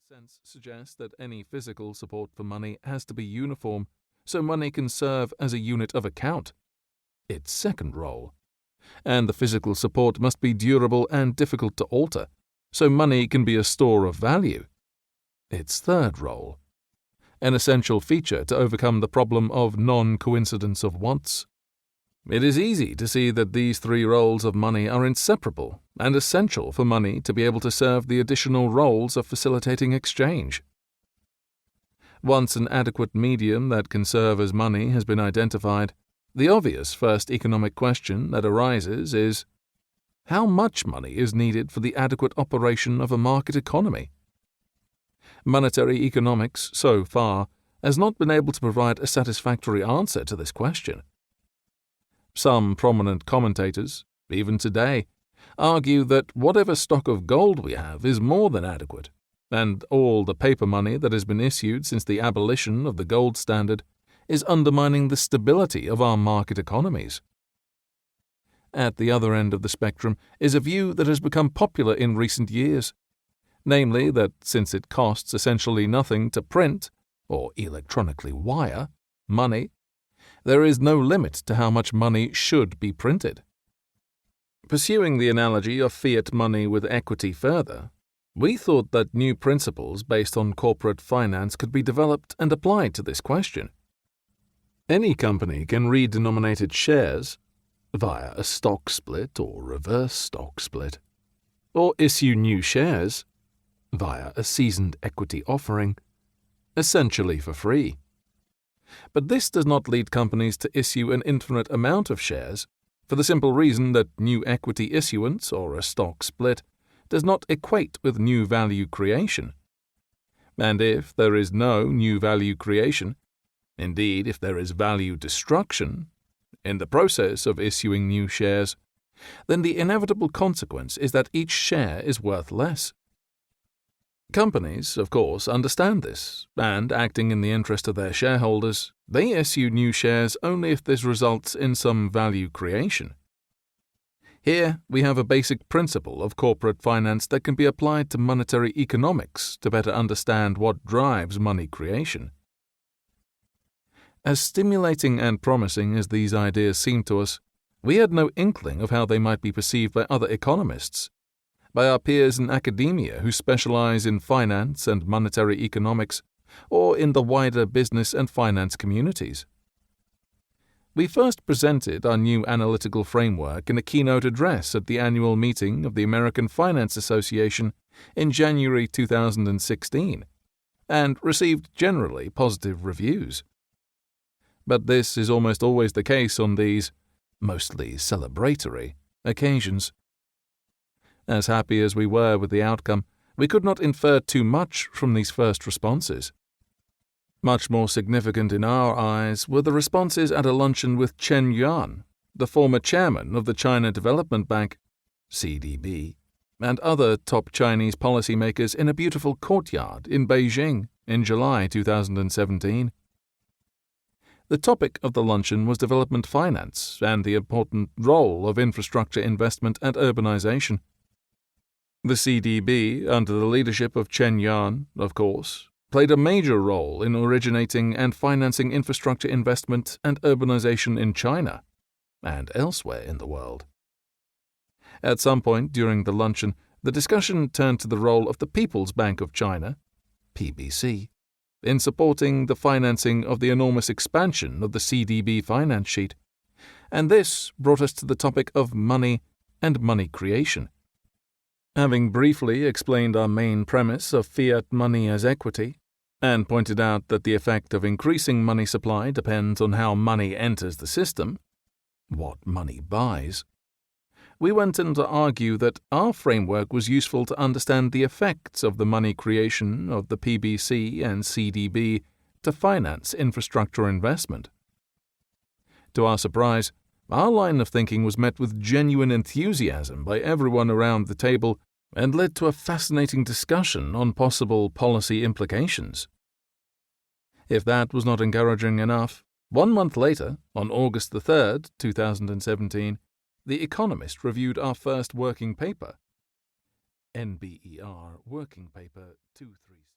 sense suggests that any physical support for money has to be uniform, so money can serve as a unit of account, its second role. And the physical support must be durable and difficult to alter, so money can be a store of value, its third role. An essential feature to overcome the problem of non-coincidence of wants. It is easy to see that these three roles of money are inseparable and essential for money to be able to serve the additional roles of facilitating exchange. Once an adequate medium that can serve as money has been identified, the obvious first economic question that arises is, how much money is needed for the adequate operation of a market economy? Monetary economics, so far, has not been able to provide a satisfactory answer to this question. Some prominent commentators, even today, argue that whatever stock of gold we have is more than adequate, and all the paper money that has been issued since the abolition of the gold standard is undermining the stability of our market economies. At the other end of the spectrum is a view that has become popular in recent years, namely that since it costs essentially nothing to print, or electronically wire, money, there is no limit to how much money should be printed. Pursuing the analogy of fiat money with equity further, we thought that new principles based on corporate finance could be developed and applied to this question. Any company can redenominate its shares via a stock split or reverse stock split, or issue new shares via a seasoned equity offering, essentially for free. But this does not lead companies to issue an infinite amount of shares, for the simple reason that new equity issuance or a stock split does not equate with new value creation. And if there is no new value creation, indeed if there is value destruction, in the process of issuing new shares, then the inevitable consequence is that each share is worth less. Companies, of course, understand this, and, acting in the interest of their shareholders, they issue new shares only if this results in some value creation. Here we have a basic principle of corporate finance that can be applied to monetary economics to better understand what drives money creation. As stimulating and promising as these ideas seemed to us, we had no inkling of how they might be perceived by other economists, by our peers in academia who specialize in finance and monetary economics, or in the wider business and finance communities. We first presented our new analytical framework in a keynote address at the annual meeting of the American Finance Association in January 2016, and received generally positive reviews. But this is almost always the case on these, mostly celebratory, occasions. As happy as we were with the outcome, we could not infer too much from these first responses. Much more significant in our eyes were the responses at a luncheon with Chen Yuan, the former chairman of the China Development Bank, CDB, and other top Chinese policymakers in a beautiful courtyard in Beijing in July 2017. The topic of the luncheon was development finance and the important role of infrastructure investment and urbanization. The CDB, under the leadership of Chen Yuan, of course, played a major role in originating and financing infrastructure investment and urbanization in China and elsewhere in the world. At some point during the luncheon, the discussion turned to the role of the People's Bank of China, PBC, in supporting the financing of the enormous expansion of the CDB finance sheet, and this brought us to the topic of money and money creation. Having briefly explained our main premise of fiat money as equity, and pointed out that the effect of increasing money supply depends on how money enters the system, what money buys, we went on to argue that our framework was useful to understand the effects of the money creation of the PBC and CDB to finance infrastructure investment. To our surprise, our line of thinking was met with genuine enthusiasm by everyone around the table and led to a fascinating discussion on possible policy implications. If that was not encouraging enough, 1 month later, on August 3rd, 2017, The Economist reviewed our first working paper, NBER Working Paper 237.